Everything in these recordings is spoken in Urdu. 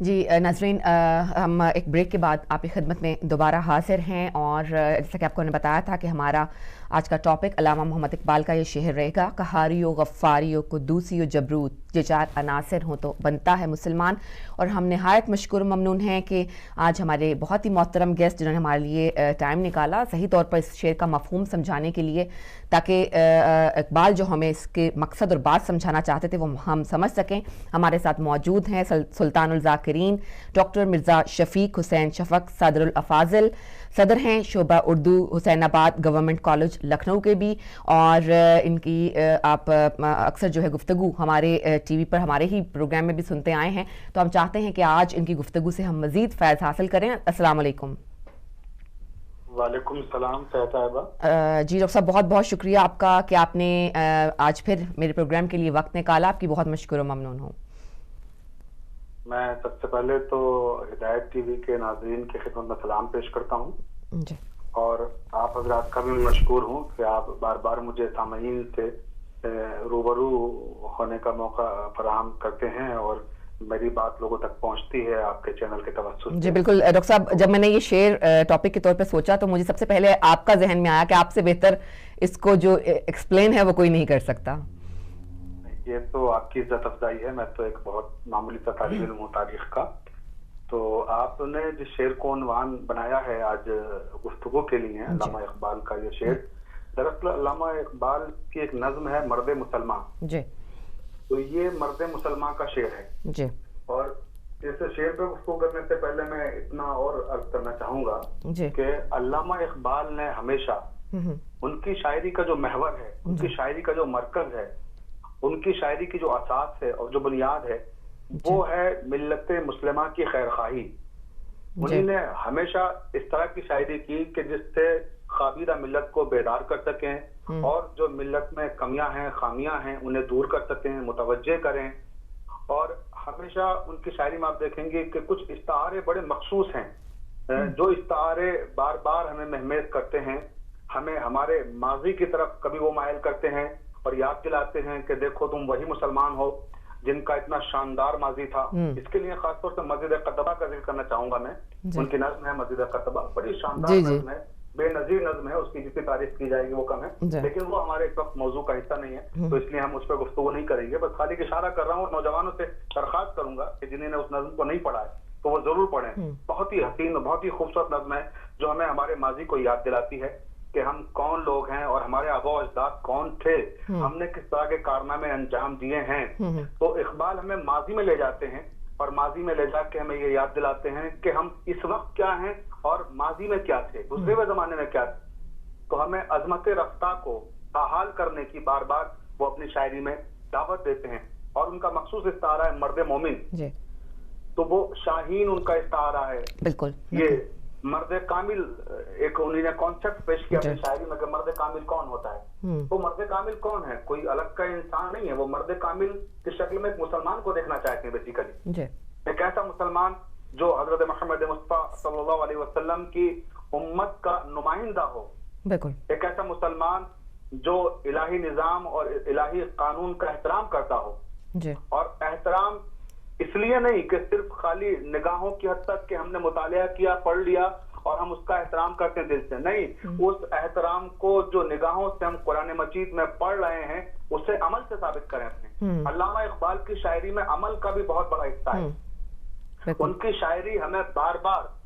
جی ناظرین، ہم ایک بریک کے بعد آپ کی خدمت میں دوبارہ حاضر ہیں، اور جیسا کہ آپ کو نے بتایا تھا کہ ہمارا آج کا ٹاپک علامہ محمد اقبال کا یہ شعر رہے گا، قہاری و غفاری و قدوسی و جبروت، یہ چار عناصر ہوں تو بنتا ہے مسلمان۔ اور ہم نہایت مشکور ممنون ہیں کہ آج ہمارے بہت ہی محترم گیسٹ جنہوں نے ہمارے لیے ٹائم نکالا صحیح طور پر اس شعر کا مفہوم سمجھانے کے لیے، تاکہ اقبال جو ہمیں اس کے مقصد اور بات سمجھانا چاہتے تھے وہ ہم سمجھ سکیں۔ ہمارے ساتھ موجود ہیں سلطان الذاکرین ڈاکٹر مرزا شفیق حسین شفق، صدر الافاضل، صدر ہیں شعبہ اردو حسین آباد گورنمنٹ کالج لکھنؤ کے بھی، اور ان کی آپ اکثر جو ہے گفتگو ہمارے ٹی وی پر ہمارے ہی پروگرام میں بھی سنتے آئے ہیں، تو ہم چاہتے ہیں کہ آج ان کی گفتگو سے ہم مزید فیض حاصل کریں۔ السلام علیکم۔ وعلیکم السلام صاحبہ۔ جی ڈاکٹر صاحب، بہت بہت شکریہ آپ کا کہ آپ نے آج پھر میرے پروگرام کے لیے وقت نکالا، آپ کی بہت مشکور و ممنون ہوں۔ میں سب سے پہلے تو ہدایت ٹی وی کے ناظرین کی خدمت میں سلام پیش کرتا ہوں جی، اور آپ حضرات کا بھی مشکور ہوں کہ آپ بار بار مجھے سامعین سے روبرو ہونے کا موقع فراہم کرتے ہیں اور میری بات لوگوں تک پہنچتی ہے آپ کے چینل کے توسط سے۔ جی بالکل ڈاکٹر صاحب، جب میں نے یہ شعر ٹاپک کے طور پہ سوچا تو مجھے سب سے پہلے آپ کا ذہن میں آیا کہ آپ سے بہتر اس کو جو ایکسپلین ہے وہ کوئی نہیں کر سکتا۔ یہ تو آپ کی عزت افزائی ہے، میں تو ایک بہت معمولی سا طالب علم ہوں تاریخ کا۔ تو آپ نے جس شعر کو عنوان بنایا ہے آج گفتگو کے لیے، علامہ اقبال کا یہ شعر، دراصل علامہ اقبال کی ایک نظم ہے مرد مسلمان۔ جی، تو یہ مرد مسلمان کا شعر ہے۔ جی، اور اس شعر پہ گفتگو کرنے سے پہلے میں اتنا اور عرض کرنا چاہوں گا جی، کہ علامہ اقبال نے ہمیشہ ان کی شاعری کا جو محور ہے، ان کی شاعری کا جو مرکز ہے، ان کی شاعری کی جو اساس ہے اور جو بنیاد ہے وہ ہے ملت مسلمہ کی خیر خواہی۔ انہوں نے ہمیشہ اس طرح کی شاعری کی کہ جس سے خوابیدہ ملت کو بیدار کر سکیں اور جو ملت میں کمیاں ہیں، خامیاں ہیں، انہیں دور کر سکیں، متوجہ کریں۔ اور ہمیشہ ان کی شاعری میں آپ دیکھیں گے کہ کچھ استعارے بڑے مخصوص ہیں، جو استعارے بار بار ہمیں مہمیز کرتے ہیں، ہمیں ہمارے ماضی کی طرف کبھی وہ مائل کرتے ہیں اور یاد دلاتے ہیں کہ دیکھو تم وہی مسلمان ہو جن کا اتنا شاندار ماضی تھا۔ اس کے لیے خاص طور سے مسجد قرطبہ کا ذکر کرنا چاہوں گا میں۔ ان کی نظم ہے مسجد قرطبہ، بڑی شاندار نظم ہے، بے نظیر نظم ہے، اس کی جتنی تعریف کی جائے گی وہ کم ہے، لیکن وہ ہمارے اس وقت موضوع کا حصہ نہیں ہے، تو اس لیے ہم اس پہ گفتگو نہیں کریں گے۔ بس خالی اشارہ کر رہا ہوں اور نوجوانوں سے درخواست کروں گا کہ جنہوں نے اس نظم کو نہیں پڑھا ہے تو وہ ضرور پڑھیں۔ بہت ہی حسین، بہت ہی خوبصورت نظم ہے جو ہمیں ہمارے ماضی کو یاد دلاتی ہے کہ ہم کون لوگ ہیں اور ہمارے آباء و اجداد کون تھے، ہم نے کس طرح کے کارنامے انجام دیے ہیں۔ تو اقبال ہمیں ماضی میں لے جاتے ہیں اور ماضی میں لے جا کے ہمیں یہ یاد دلاتے ہیں کہ ہم اس وقت کیا ہیں اور ماضی میں کیا تھے، گزرے ہوئے زمانے میں کیا تھے۔ تو ہمیں عظمت رفتہ کو بحال کرنے کی بار بار وہ اپنی شاعری میں دعوت دیتے ہیں، اور ان کا مخصوص استعارہ ہے مرد مومن۔ تو وہ شاہین ان کا استعارہ ہے۔ بالکل، یہ مرد کامل ایک انہوں نے کانسیپٹ پیش کیا اپنی شاعری میں کہ مرد کامل کون ہوتا ہے۔ تو مرد کامل کون ہے؟ کوئی الگ کا انسان نہیں ہے، وہ مرد کامل کی شکل میں ایک مسلمان کو دیکھنا چاہتے ہیں بیسیکلی، ایک ایسا مسلمان جو حضرت محمد مصطفیٰ صلی اللہ علیہ وسلم کی امت کا نمائندہ ہو، ایک ایسا مسلمان جو الہی نظام اور الہی قانون کا احترام کرتا ہو، اور احترام اس لیے نہیں کہ صرف خالی نگاہوں کی حد تک کہ ہم نے مطالعہ کیا، پڑھ لیا اور ہم اس کا احترام کرتے ہیں دل سے، نہیں، اس احترام کو جو نگاہوں سے ہم قرآن مجید میں پڑھ رہے ہیں اسے عمل سے ثابت کریں اپنے۔ علامہ اقبال کی شاعری میں عمل کا بھی بہت بڑا حصہ ہے۔ ان کی شاعری ہمیں بار بار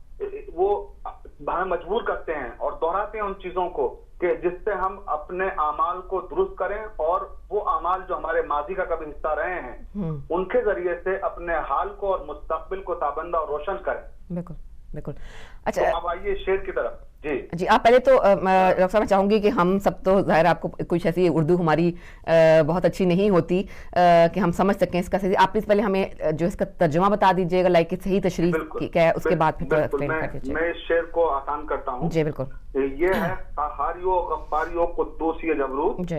وہ ہمیں مجبور کرتے ہیں اور دہراتے ہیں ان چیزوں کو کہ جس سے ہم اپنے اعمال کو درست کریں اور وہ اعمال جو ہمارے ماضی کا کبھی حصہ رہے ہیں ان کے ذریعے سے اپنے حال کو اور مستقبل کو تابندہ اور روشن کریں۔ بالکل بالکل۔ اچھا، اب آئیے شعر کی طرف۔ جی آپ پہلے تو ڈاکٹر صاحب میں چاہوں گی کہ ہم سب تو ظاہر آپ کو کچھ ایسی اردو ہماری بہت اچھی نہیں ہوتی کہ ہم سمجھ سکیں اس کا صحیح، آپ پلیز پہلے ہمیں جو اس کا ترجمہ بتا دیجیے گا، لائک صحیح تشریح کیا ہے، اس کے بعد پھر ایکسپلین کر دیجیے۔ میں اس شعر کو آسان کرتا ہوں۔ جی بالکل۔ یہ ہے قہاری و غفاری و قدوسی و جبروت،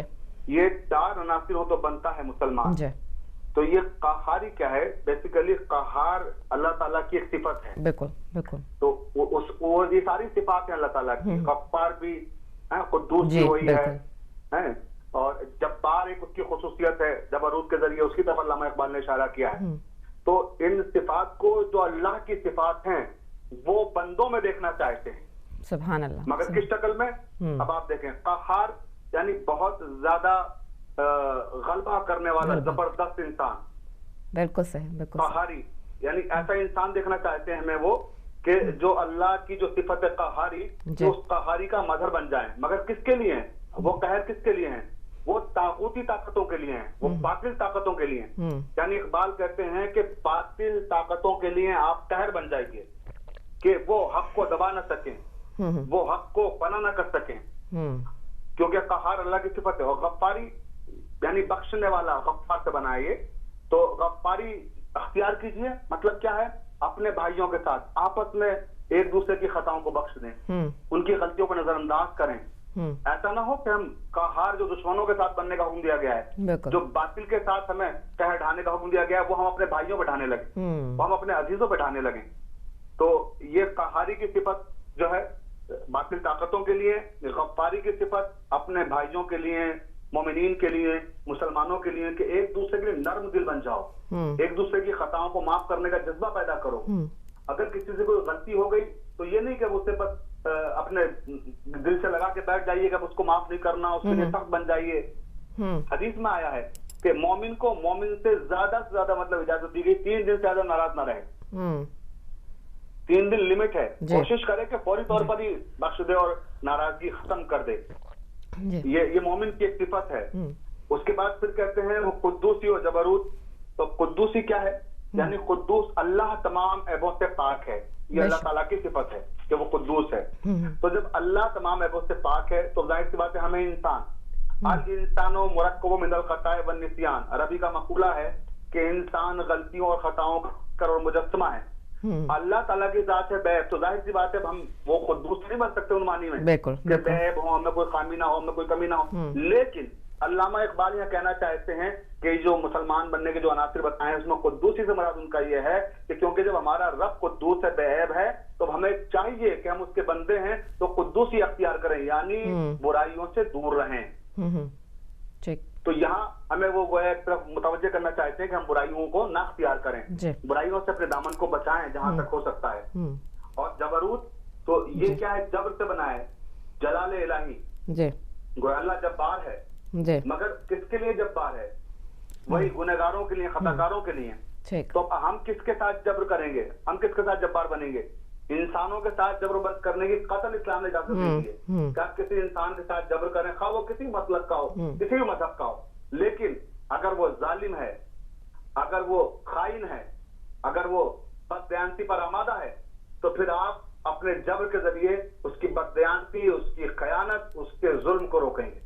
یہ چار عناصر ہو تو بنتا ہے مسلمان۔ تو یہ قہاری کیا ہے؟ بیسیکلی قہار اللہ تعالیٰ کی ایک صفت ہے۔ بالکل بالکل۔ تو یہ ساری صفات ہیں اللہ تعالیٰ کی، غفار بھی، قدوس بھی وہی ہے، اور جبار ایک اس کی خصوصیت ہے، جبروت کے ذریعے اس کی طرف علامہ اقبال نے اشارہ کیا ہے۔ تو ان صفات کو جو اللہ کی صفات ہیں وہ بندوں میں دیکھنا چاہتے ہیں. سبحان اللہ. مگر کس شکل میں؟ اب آپ دیکھیں قہار یعنی بہت زیادہ غلبہ کرنے والا زبردست انسان. بالکل صحیح. بالکل قہاری یعنی ایسا انسان دیکھنا چاہتے ہیں ہمیں وہ کہ جو اللہ کی جو صفت قہاری اس قہاری کا مظہر بن جائیں. مگر کس کے لیے ہیں وہ قہر؟ کس کے لیے ہیں؟ وہ طاغوتی طاقتوں کے لیے ہیں, وہ باطل طاقتوں کے لیے ہیں. یعنی اقبال کہتے ہیں کہ باطل طاقتوں کے لیے آپ قہر بن جائیے کہ وہ حق کو دبا نہ سکیں, وہ حق کو پناہ نہ کر سکیں, کیونکہ قہار اللہ کی صفت ہے. اور غفاری یعنی بخشنے والا, غفار سے بنائیے تو غفاری اختیار کیجئے. مطلب کیا ہے؟ اپنے بھائیوں کے ساتھ آپس میں ایک دوسرے کی خطاؤں کو بخش دیں, ان کی غلطیوں کو نظر انداز کریں. ایسا نہ ہو کہ ہم قہار جو دشمنوں کے ساتھ بننے کا حکم دیا گیا ہے, جو باطل کے ساتھ ہمیں قہر ڈھانے کا حکم دیا گیا ہے, وہ ہم اپنے بھائیوں پہ ڈھانے لگیں, وہ ہم اپنے عزیزوں پہ ڈھانے لگیں. تو یہ قہاری کی صفت جو ہے باطل طاقتوں کے لیے, غفاری کی صفت اپنے بھائیوں کے لیے, مومنین کے لیے, مسلمانوں کے لیے کہ ایک دوسرے کے لیے نرم دل بن جاؤ, ایک دوسرے کی خطاؤں کو معاف کرنے کا جذبہ پیدا کرو. اگر کسی سے کوئی غلطی ہو گئی تو یہ نہیں کہ اس سے بس اپنے دل سے لگا کے بیٹھ جائیے کہ اس کو معاف نہیں کرنا, اس کے لیے سخت بن جائیے. حدیث میں آیا ہے کہ مومن کو مومن سے زیادہ مطلب اجازت دی گئی 3 دن سے زیادہ ناراض نہ رہے. 3 دن لمٹ ہے, کوشش کرے کہ فوری طور پر ہی بخش دے اور ناراضگی ختم کر دے. یہ مومن کی ایک صفت ہے. اس کے بعد پھر کہتے ہیں وہ قدوسی و جبروت. تو قدوسی کیا ہے؟ یعنی قدوس اللہ تمام عیبوں سے پاک ہے. یہ اللہ تعالیٰ کی صفت ہے کہ وہ قدوس ہے. تو جب اللہ تمام عیبوں سے پاک ہے تو ظاہر سی بات ہے ہمیں انسان الانسان مرکب من الخطاء والنسیان, عربی کا مقولہ ہے کہ انسان غلطیوں اور خطاؤں کا کروڑ مجسمہ ہے. اللہ تعالیٰ کی ذات ہے بیب, تو ظاہر سی بات ہے ہم وہ قدوس نہیں بن سکتے ان معنی میں کہ بیب ہو, ہمیں کوئی خامی نہ ہو, ہمیں کوئی کمی نہ ہو. لیکن علامہ اقبال یہاں کہنا چاہتے ہیں کہ جو مسلمان بننے کے جو عناصر بتائے ہیں اس میں قدوسی سے مراد ان کا یہ ہے کہ کیونکہ جب ہمارا رب قدوس ہے, بے عیب ہے, تو ہمیں چاہیے کہ ہم اس کے بندے ہیں تو قدوسی اختیار کریں, یعنی برائیوں سے دور رہیں. تو یہاں ہمیں وہ گویا ایک طرف متوجہ کرنا چاہتے ہیں کہ ہم برائیوں کو نہ اختیار کریں, برائیوں سے اپنے دامن کو بچائیں جہاں تک ہو سکتا ہے. اور جبروت تو یہ کیا ہے؟ جبر سے بنا ہے, جلال الہی. گویا اللہ جبار ہے, مگر کس کے لیے جبار ہے؟ وہی گنہگاروں کے لیے, خطاکاروں کے لیے. تو ہم کس کے ساتھ جبر کریں گے؟ ہم کس کے ساتھ جبار بنیں گے؟ انسانوں کے ساتھ جبر بند کرنے کی قطعاً اسلام نے اجازت دی ہے کہ آپ کسی انسان کے ساتھ جبر کریں, خواہ وہ کسی مسلک کا ہو, کسی بھی مذہب کا ہو. لیکن اگر وہ ظالم ہے, اگر وہ خائن ہے, اگر وہ بددیانتی پر آمادہ ہے, تو پھر آپ اپنے جبر کے ذریعے اس کی بددیانتی, اس کی خیانت, اس کے ظلم کو روکیں گے.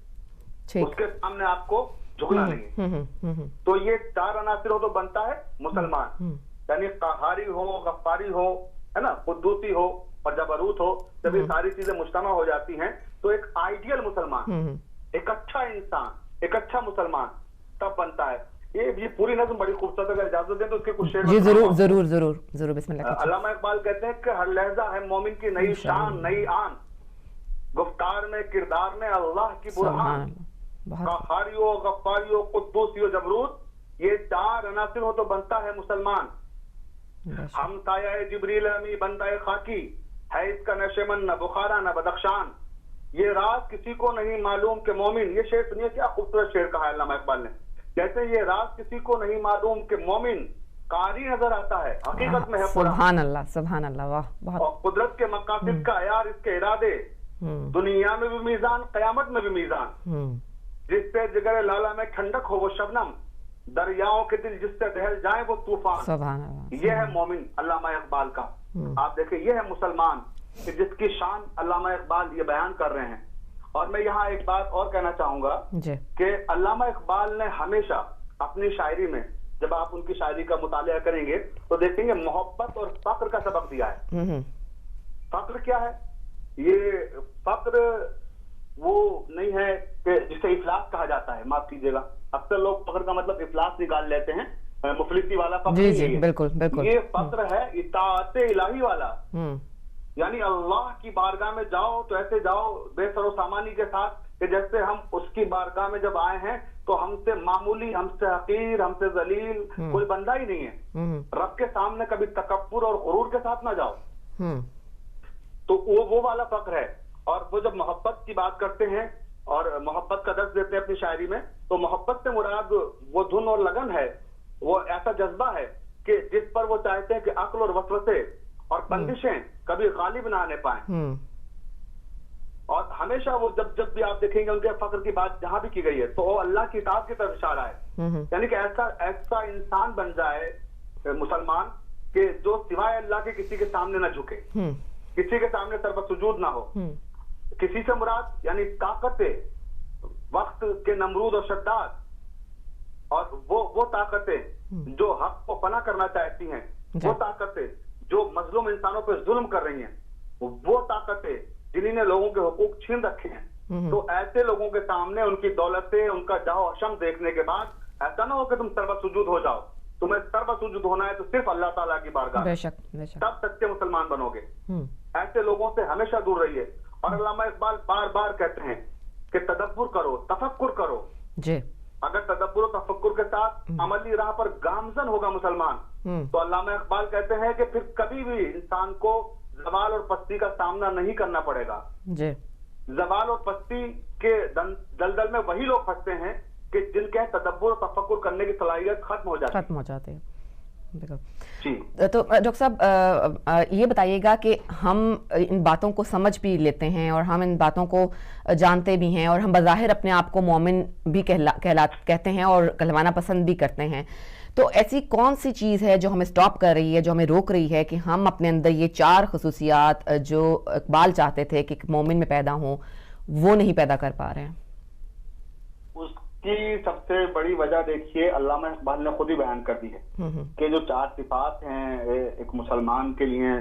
اس کے سامنے آپ کو جھکنا نہیں ہے. تو یہ 4 عناصر ہو تو بنتا ہے مسلمان, یعنی قہاری ہو, غفاری ہو, ہے نا, قدوسی ہو اور جبروت ہو. جب یہ ساری چیزیں مجتمع ہو جاتی ہیں تو ایک آئیڈیل مسلمان, ایک اچھا انسان, ایک اچھا مسلمان تب بنتا ہے. یہ پوری نظم بڑی خوبصورت, اگر اجازت دیں تو اس کے کچھ شعر. جی ضرور بسم اللہ. علامہ اقبال کہتے ہیں کہ ہر لہجہ ہے مومن کی نئی شان, نئی آن, گفتار میں کردار میں اللہ کی برہان. قہاریو, غفاریو, قدوسیو, جبروت, یہ 4 عناصر ہو تو بنتا ہے مسلمان. ہم سایہ جبریل امی بندہ خاکی ہے, اس کا نشمن نہ بخارا نہ بدخشان. یہ راز کسی کو نہیں معلوم کہ مومن, یہ شعر سنیے کیا خوبصورت شعر کہا ہے علامہ اقبال نے. کہتے ہیں یہ راز کسی کو نہیں معلوم کہ مومن قاری نظر آتا ہے, حقیقت میں ہے پورا. سبحان اللہ, سبحان اللہ, واہ بہت. اور قدرت کے مقاصد کا عیار اس کے ارادے, دنیا میں بھی میزان, قیامت میں بھی میزان. جس سے جگر لالا میں ٹھنڈک ہو وہ شبنم, دریاؤں کے دل جس سے دہل جائیں وہ طوفان. سبحان اللہ. یہ ہے مومن علامہ اقبال کا. آپ دیکھیں یہ ہے مسلمان کہ جس کی شان علامہ اقبال یہ بیان کر رہے ہیں. اور میں یہاں ایک بات اور کہنا چاہوں گا کہ علامہ اقبال نے ہمیشہ اپنی شاعری میں, جب آپ ان کی شاعری کا مطالعہ کریں گے تو دیکھیں گے محبت اور فقر کا سبق دیا ہے. فقر کیا ہے؟ یہ فقر وہ نہیں ہے کہ جسے افلاس کہا جاتا ہے, معاف کیجیے گا, اکثر لوگ فقر کا مطلب افلاس نکال لیتے ہیں, مفلسی والا فقر نہیں ہے. بالکل. یہ فقر ہے اطاعت الہی والا, یعنی اللہ کی بارگاہ میں جاؤ تو ایسے جاؤ بے سر و سامانی کے ساتھ کہ جیسے ہم اس کی بارگاہ میں جب آئے ہیں تو ہم سے معمولی، ہم سے حقیر، ہم سے ذلیل کوئی بندہ ہی نہیں ہے. رب کے سامنے کبھی تکبر اور غرور کے ساتھ نہ جاؤ. تو وہ والا فقر ہے. اور وہ جب محبت کی بات کرتے ہیں اور محبت کا درس دیتے ہیں اپنی شاعری میں، تو محبت سے مراد وہ دھن اور لگن ہے، وہ ایسا جذبہ ہے کہ جس پر وہ چاہتے ہیں کہ عقل اور وسوسے اور بندشیں کبھی غالب نہ آنے پائیں. اور ہمیشہ وہ جب بھی آپ دیکھیں گے ان کے فخر کی بات جہاں بھی کی گئی ہے تو وہ اللہ کی اطاعت کی طرف اشارہ ہے. یعنی کہ ایسا انسان بن جائے مسلمان کہ جو سوائے اللہ کے کسی کے سامنے نہ جھکے، کسی کے سامنے سر بسجود نہ ہو. کسی سے مراد یعنی طاقتیں، وقت کے نمرود اور شداد، اور وہ طاقتیں جو حق کو پناہ کرنا چاہتی ہیں، وہ طاقتیں جو مظلوم انسانوں پہ ظلم کر رہی ہیں، وہ طاقتیں جنہوں نے لوگوں کے حقوق چھین رکھے ہیں. تو ایسے لوگوں کے سامنے ان کی دولتیں، ان کا جاہ و حشم دیکھنے کے بعد ایسا نہ ہو کہ تم سر بسجود ہو جاؤ. تمہیں سر بسجود ہونا ہے تو صرف اللہ تعالیٰ کی بارگاہ، تب سچے مسلمان بنو گے. ایسے لوگوں سے ہمیشہ دور رہیے. اور علامہ اقبال بار بار کہتے ہیں کہ تدبر کرو، تفکر کرو. اگر تدبر و تفکر کے ساتھ عملی راہ پر گامزن ہوگا مسلمان، تو علامہ اقبال کہتے ہیں کہ پھر کبھی بھی انسان کو زوال اور پستی کا سامنا نہیں کرنا پڑے گا. زوال اور پستی کے دلدل میں وہی لوگ پھنستے ہیں کہ جن کے تدبر اور تفکر کرنے کی صلاحیت ختم ہو جاتی ہے. تو ڈاکٹر صاحب یہ بتائیے گا کہ ہم ان باتوں کو سمجھ بھی لیتے ہیں اور ہم ان باتوں کو جانتے بھی ہیں اور ہم بظاہر اپنے آپ کو مومن بھی کہتے ہیں اور کہلوانا پسند بھی کرتے ہیں، تو ایسی کون سی چیز ہے جو ہمیں سٹاپ کر رہی ہے، جو ہمیں روک رہی ہے کہ ہم اپنے اندر یہ 4 خصوصیات جو اقبال چاہتے تھے کہ مومن میں پیدا ہوں وہ نہیں پیدا کر پا رہے ہیں؟ اس کی سب سے بڑی وجہ دیکھیے علامہ اقبال نے خود ہی بیان کر دی ہے کہ جو 4 صفات ہیں ایک مسلمان کے لیے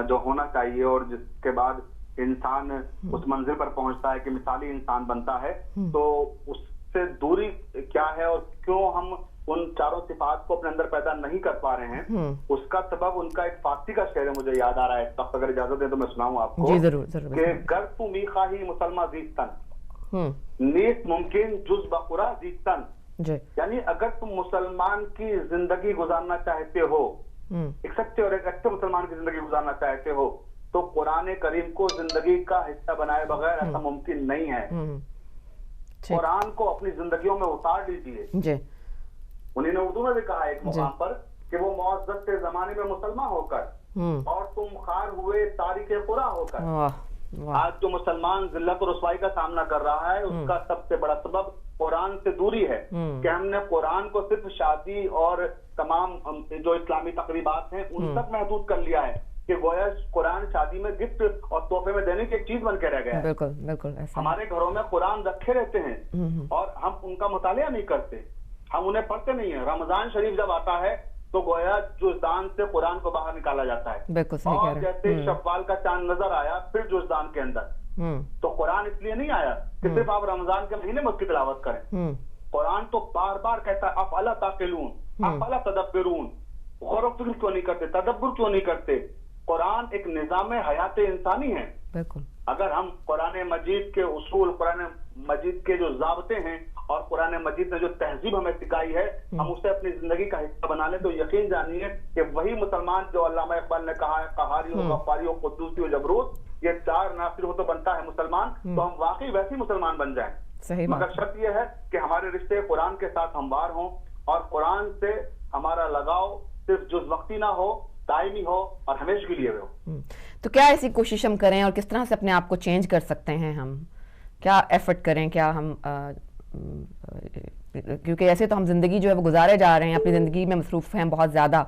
جو ہونا چاہیے اور جس کے بعد انسان اس منزل پر پہنچتا ہے کہ مثالی انسان بنتا ہے، تو اس سے دوری کیا ہے اور کیوں ہم ان 4 صفات کو اپنے اندر پیدا نہیں کر پا رہے ہیں. اس کا سبب ان کا ایک فارسی کا شعر ہے، مجھے یاد آ رہا ہے، اگر اجازت دیں تو میں سناؤں آپ کو. کہ گر تو میخواہی مسلمہ زیستن نیست ممکن جز بقرا زیستن. یعنی اگر تم مسلمان کی زندگی گزارنا چاہتے ہو، ایک سچے اور ایک اچھے مسلمان کی زندگی گزارنا چاہتے ہو، تو قرآن کریم کو زندگی کا حصہ بنائے بغیر ایسا ممکن نہیں ہے. قرآن کو اپنی زندگیوں میں اتار لیجیے. انہوں نے اردو میں بھی کہا ایک مقام پر کہ وہ معزز سے زمانے میں مسلمان ہو کر اور تم خار ہوئے تاریخ قرآن ہو کر. آج جو مسلمان ذلت و رسوائی کا سامنا کر رہا ہے اس کا سب سے بڑا سبب قرآن سے دوری ہے کہ ہم نے قرآن کو صرف شادی اور تمام جو اسلامی تقریبات ہیں ان تک محدود کر لیا ہے کہ گویا قرآن شادی میں گفٹ اور تحفے میں دینے کی ایک چیز بن کے رہ گیا ہے. بالکل ہمارے گھروں میں قرآن رکھے رہتے ہیں اور ہم ان کا مطالعہ نہیں کرتے، ہم انہیں پڑھتے نہیں ہیں. رمضان شریف جب آتا ہے تو گویا جزدان سے قرآن کو باہر نکالا جاتا ہے. اور جیسے شوال کا چاند نظر آیا پھر جزدان کے اندر، تو قرآن اس لیے نہیں آیا کہ صرف آپ رمضان کے مہینے میں اس کی تلاوت کریں. قرآن تو بار بار کہتا ہے افلا تعقلون افلا تدبرون، غور و فکر کیوں نہیں کرتے، تدبر کیوں نہیں کرتے. قرآن ایک نظام حیات انسانی ہے. اگر ہم قرآن مجید کے اصول، قرآن مجید کے جو ضابطے ہیں اور قرآن مجید نے جو تہذیب ہمیں سکھائی ہے ہم اسے اپنی زندگی کا حصہ بنا لیں تو یقین جانیے کہ وہی مسلمان جو علامہ اقبال نے کہا ہے قہاری و غفاری و قدوسی و جبروت، یہ 4 عناصر ہو تو بنتا ہے مسلمان، تو ہم واقعی ویسی مسلمان بن جائیں. مگر شرط یہ ہے کہ ہمارے رشتے قرآن کے ساتھ ہموار ہوں اور قرآن سے ہمارا لگاؤ صرف جز وقتی نہ ہو، دائمی ہو اور ہمیشہ کے لیے ہو. تو کیا ایسی کوشش ہم کریں اور کس طرح سے اپنے آپ کو چینج کر سکتے ہیں؟ ہم کیا ایفرٹ کریں؟ کیا ہم کیونکہ ایسے تو ہم زندگی جو ہے وہ گزارے جا رہے ہیں، اپنی زندگی میں مصروف ہیں بہت زیادہ،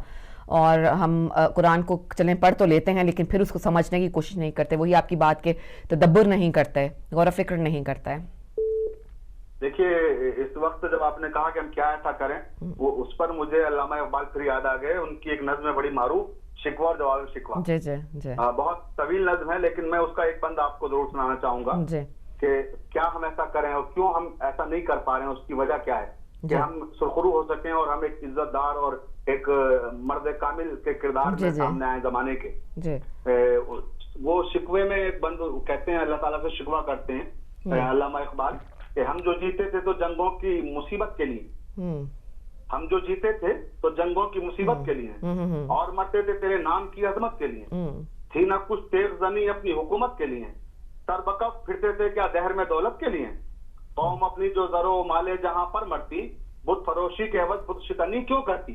اور ہم قرآن کو چلیں پڑھ تو لیتے ہیں لیکن پھر اس کو سمجھنے کی کوشش نہیں کرتے. وہی آپ کی بات کہ تدبر نہیں کرتے، غور و فکر نہیں کرتا ہے. دیکھیے اس وقت جب آپ نے کہا کہ ہم کیا ایسا کریں، وہ اس پر مجھے علامہ اقبال پھر یاد آ گئے. ان کی ایک نظم ہے بڑی معروف، شکوہ اور جواب شکوہ. جی بہت طویل نظم ہے لیکن میں اس کا ایک بند آپ کو ضرور سنانا چاہوں گا کہ کیا ہم ایسا کریں اور کیوں ہم ایسا نہیں کر پا رہے ہیں. اس کی وجہ کیا ہے کہ ہم سرخرو ہو سکیں اور ہم ایک عزت دار اور ایک مرد کامل کے کردار میں سامنے آئے زمانے کے. وہ شکوے میں ایک بند کہتے ہیں، اللہ تعالیٰ سے شکوہ کرتے ہیں علامہ اقبال کہ ہم جو جیتے تھے تو جنگوں کی مصیبت کے لیے، ہم جو جیتے تھے تو جنگوں کی مصیبت کے لیے، اور مرتے تھے تیرے نام کی عظمت کے لیے، تھی نہ کچھ تیغ زنی اپنی حکومت کے لیے، سر بکف پھرتے تھے کیا دہر میں دولت کے لیے، قوم اپنی جو زر و مالے جہاں پر مرتی، بت فروشی کے عوض بت شکنی کیوں کرتی۔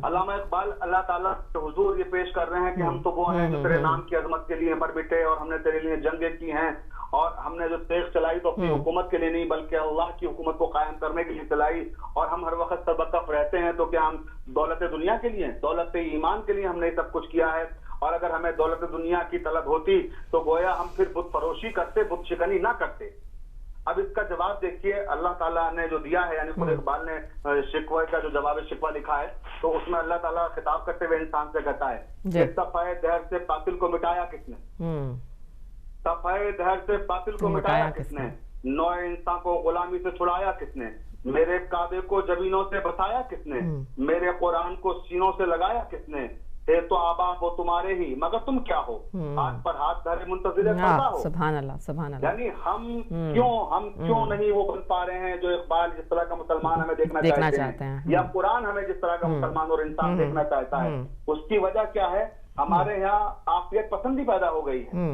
علامہ اقبال اللہ تعالیٰ کے حضور یہ پیش کر رہے ہیں کہ ہم تو وہ ہیں جو تیرے نام کی عظمت کے لیے مر مٹے، اور ہم نے تیرے لیے جنگیں کی ہیں، اور ہم نے جو تیغ چلائی تو اپنی حکومت کے لیے نہیں بلکہ اللہ کی حکومت کو قائم کرنے کے لیے چلائی، اور ہم ہر وقت سربکف رہتے ہیں تو کیا ہم دولت دنیا کے لیے، دولت ایمان کے لیے ہم نے سب کچھ کیا ہے، اور اگر ہمیں دولت دنیا کی طلب ہوتی تو گویا ہم پھر بت فروشی کرتے، بت شکنی نہ کرتے۔ اب اس کا جواب دیکھیے اللہ تعالیٰ نے جو دیا ہے، یعنی خود اقبال نے شکوے کا جو جواب شکوہ لکھا ہے، تو اس میں اللہ تعالیٰ خطاب کرتے ہوئے انسان سے کہتا ہے صفحۂ دہر سے باطل کو مٹایا کس نے، صفحۂ دہر سے باطل کو مٹایا کس نے، نوع انسان کو غلامی سے چھڑایا کس نے، میرے کعبے کو جبینوں سے بسایا کس نے، میرے قرآن کو سینوں سے لگایا کس نے، تھے تو آبا وہ تمہارے ہی مگر تم کیا ہو، ہاتھ پر ہاتھ دھرے منتظر فردا ہو۔ سبحان اللہ، سبحان اللہ۔ یعنی ہم کیوں نہیں وہ بن پا رہے ہیں جو اقبال جس طرح کا مسلمان ہمیں دیکھنا چاہتے ہیں، یا قرآن ہمیں جس طرح کا مسلمان اور انسان دیکھنا چاہتا ہے، اس کی وجہ کیا ہے؟ ہمارے یہاں عافیت پسندی پیدا ہو گئی ہے،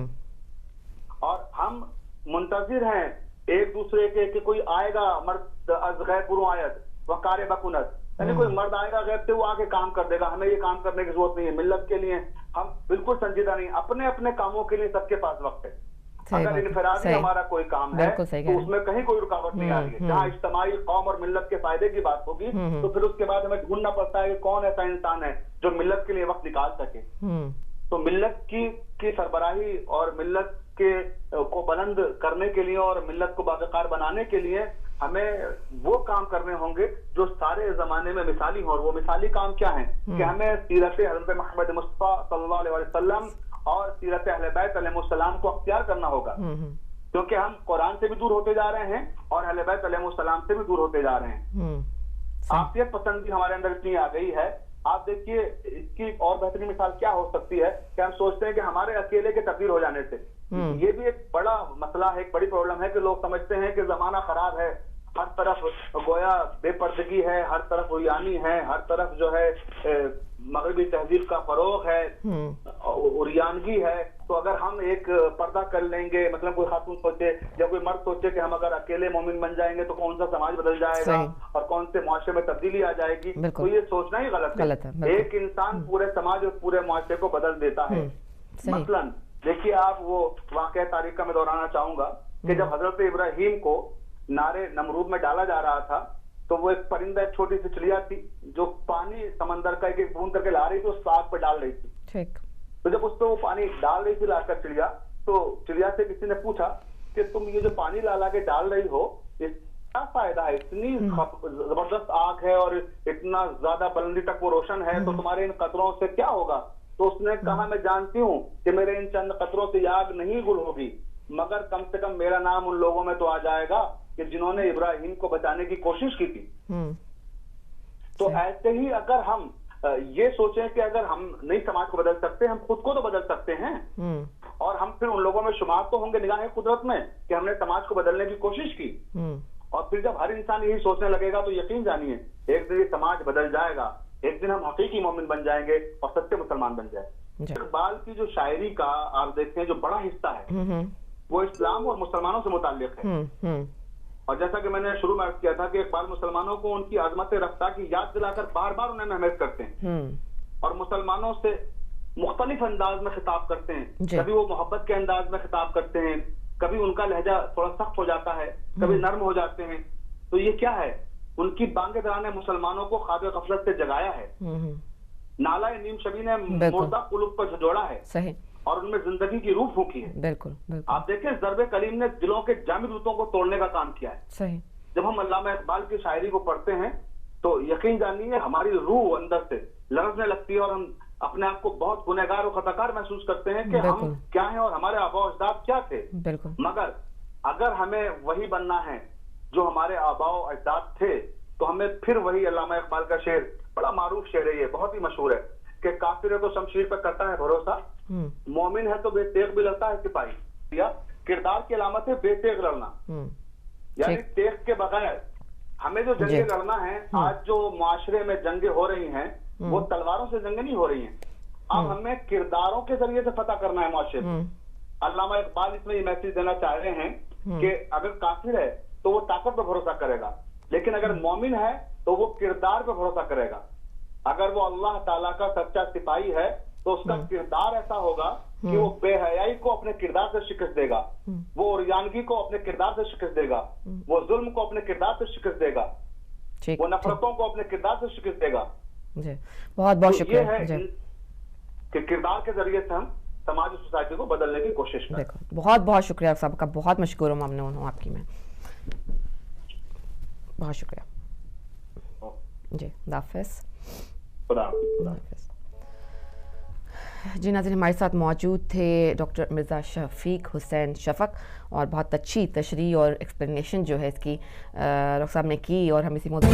اور ہم منتظر ہیں ایک دوسرے کے کہ کوئی آئے گا مرد از غیب برو آیت وقار بکنت، یعنی کوئی مرد آئے گا غیب سے، وہ آگے کام کر دے گا، ہمیں یہ کام کرنے کی ضرورت نہیں ہے۔ ملت کے لیے ہم بالکل سنجیدہ نہیں، اپنے اپنے کاموں کے لیے سب کے پاس وقت ہے۔ اگر انفرادی ہمارا کوئی کام ہے تو اس میں کہیں کوئی رکاوٹ نہیں آ رہی ہے۔ جہاں اجتماعی قوم اور ملت کے فائدے کی بات ہوگی تو پھر اس کے بعد ہمیں ڈھونڈنا پڑتا ہے کہ کون ایسا انسان ہے جو ملت کے لیے وقت نکال سکے۔ تو ملت کی سربراہی اور ملت کو بلند کرنے کے لیے اور ملت کو باوقار بنانے کے لیے ہمیں وہ کام کرنے ہوں گے جو سارے زمانے میں مثالی ہوں، اور وہ مثالی کام کیا ہیں کہ ہمیں سیرت حضرت محمد مصطفیٰ صلی اللہ علیہ وسلم اور سیرت اہل بیت علیہ السلام کو اختیار کرنا ہوگا، کیونکہ ہم قرآن سے بھی دور ہوتے جا رہے ہیں اور اہل بیت علیہ السلام سے بھی دور ہوتے جا رہے ہیں۔ عافیت پسندی ہمارے اندر اتنی آ گئی ہے۔ آپ دیکھیے اس کی اور بہترین مثال کیا ہو سکتی ہے کہ ہم سوچتے ہیں کہ ہمارے اکیلے کے تبدیل ہو جانے سے، یہ بھی ایک بڑا مسئلہ ہے، ایک بڑی پرابلم ہے کہ لوگ سمجھتے ہیں کہ زمانہ خراب ہے، ہر طرف گویا بے پردگی ہے، ہر طرف عریانی ہے، ہر طرف جو ہے مغربی تہذیب کا فروغ ہے، عریانگی ہے، تو اگر ہم ایک پردہ کر لیں گے، مطلب کوئی خاتون سوچے یا کوئی مرد سوچے کہ ہم اگر اکیلے مومن بن جائیں گے تو کون سا سماج بدل جائے گا اور کون سے معاشرے میں تبدیلی آ جائے گی، تو یہ سوچنا ہی غلط ہے۔ ایک انسان پورے سماج اور پورے معاشرے کو بدل دیتا ہے۔ مثلاً دیکھیے آپ وہ واقعہ تاریخ کا میں دہرانا چاہوں گا کہ جب حضرت ابراہیم کو نارے نمرود میں ڈالا جا رہا تھا تو وہ ایک پرندہ، ایک چھوٹی سی چڑیا تھی جو پانی سمندر کا ایک ایک بوند کر کے لا رہی تھی، اس آگ پہ ڈال رہی تھی۔ تو جب اس پہ وہ پانی ڈال رہی تھی لا کر چڑیا، تو چڑیا سے کسی نے پوچھا کہ تم یہ جو پانی لا کے ڈال رہی ہو اس کیا فائدہ ہے؟ اتنی زبردست آگ ہے اور اتنا زیادہ بلندی تک وہ روشن ہے، تو تمہارے ان قطروں سے کیا ہوگا؟ تو اس نے کہا میں جانتی ہوں کہ میرے ان چند قطروں سے یہ آگ نہیں گل ہوگی، مگر کم سے کم میرا نام ان لوگوں میں تو آ جائے گا کہ جنہوں نے ابراہیم کو بچانے کی کوشش کی تھی۔ تو ایسے ہی اگر ہم یہ سوچیں کہ اگر ہم نئی سماج کو بدل سکتے ہیں، ہم خود کو تو بدل سکتے ہیں، اور ہم پھر ان لوگوں میں شمار تو ہوں گے نگاہ قدرت میں کہ ہم نے سماج کو بدلنے کی کوشش کی، اور پھر جب ہر انسان یہی سوچنے لگے گا تو یقین جانیے ایک دن یہ سماج بدل جائے گا، ایک دن ہم حقیقی مومن بن جائیں گے اور سچے مسلمان بن جائیں گے۔ اقبال کی جو شاعری کا آپ دیکھتے ہیں جو بڑا حصہ ہے وہ اسلام اور مسلمانوں سے متعلق ہے، اور جیسا کہ میں نے شروع میں عرض کیا تھا کہ اقبال مسلمانوں کو ان کی عظمت رفتہ کی یاد دلا کر بار بار انہیں محنت کرتے ہیں اور مسلمانوں سے مختلف انداز میں خطاب کرتے ہیں، کبھی وہ محبت کے انداز میں خطاب کرتے ہیں، کبھی ان کا لہجہ تھوڑا سخت ہو جاتا ہے، کبھی نرم ہو جاتے ہیں۔ تو یہ کیا ہے؟ ان کی بانگ درا نے مسلمانوں کو خواب غفلت سے جگایا ہے، نالہ نیم شبی نے مردہ قلوب پر جھجوڑا ہے اور ان میں زندگی کی روح پھونکی ہے۔ بالکل آپ دیکھیں ضرب کلیم نے دلوں کے جامد روتوں کو توڑنے کا کام کیا ہے۔ جب ہم علامہ اقبال کی شاعری کو پڑھتے ہیں تو یقین جانیے ہماری روح اندر سے لرزنے لگتی ہے اور ہم اپنے آپ کو بہت گنہگار اور خطاکار محسوس کرتے ہیں کہ ہم کیا ہیں اور ہمارے آباء و اجداد کیا تھے۔ مگر اگر ہمیں وہی بننا ہے جو ہمارے آباء و اجداد تھے تو ہمیں پھر وہی علامہ اقبال کا شعر، بڑا معروف شعر ہے یہ، بہت ہی مشہور ہے کہ کافر ہے تو شمشیر پر کرتا ہے بھروسہ، مومن ہے تو بے تیغ بھی لڑتا ہے سپاہی، یا کردار کی علامت ہے بے تیغ لڑنا۔ یعنی ٹیک کے بغیر ہمیں جو جنگیں لڑنا ہے، آج جو معاشرے میں جنگیں ہو رہی ہیں وہ تلواروں سے جنگیں نہیں ہو رہی ہیں، اب ہمیں کرداروں کے ذریعے سے فتح کرنا ہے معاشرے میں۔ علامہ اقبال اس میں یہ میسج دینا چاہ رہے ہیں کہ اگر کافر ہے تو وہ طاقت پہ بھروسہ کرے گا، لیکن اگر مومن ہے تو وہ کردار پہ بھروسہ کرے گا۔ اگر وہ اللہ تعالیٰ کا سچا سپاہی ہے تو اس کا کردار ایسا ہوگا کہ وہ بے حیائی کو اپنے کردار سے شکست دے گا، وہ عریانگی کو اپنے کردار سے شکست دے گا، وہ ظلم کو اپنے کردار سے شکست دے گا، وہ نفرتوں کو اپنے کردار سے شکست دے گا۔ جی بہت بہت شکریہ۔ یہ ہے کہ کردار کے ذریعے سے ہم سماج اور سوسائٹی کو بدلنے کی کوشش کریں۔ بہت بہت شکریہ صاحب کا، بہت مشکور ہوں ممنون ہوں آپ کی، میں بہت شکریہ۔ جی خدا حافظ۔ جی ناظرین، ہمارے ساتھ موجود تھے ڈاکٹر مرزا شفیق حسین شفق، اور بہت اچھی تشریح اور ایکسپلینیشن جو ہے اس کی ڈاکٹر صاحب نے کی، اور ہم اسی موضوع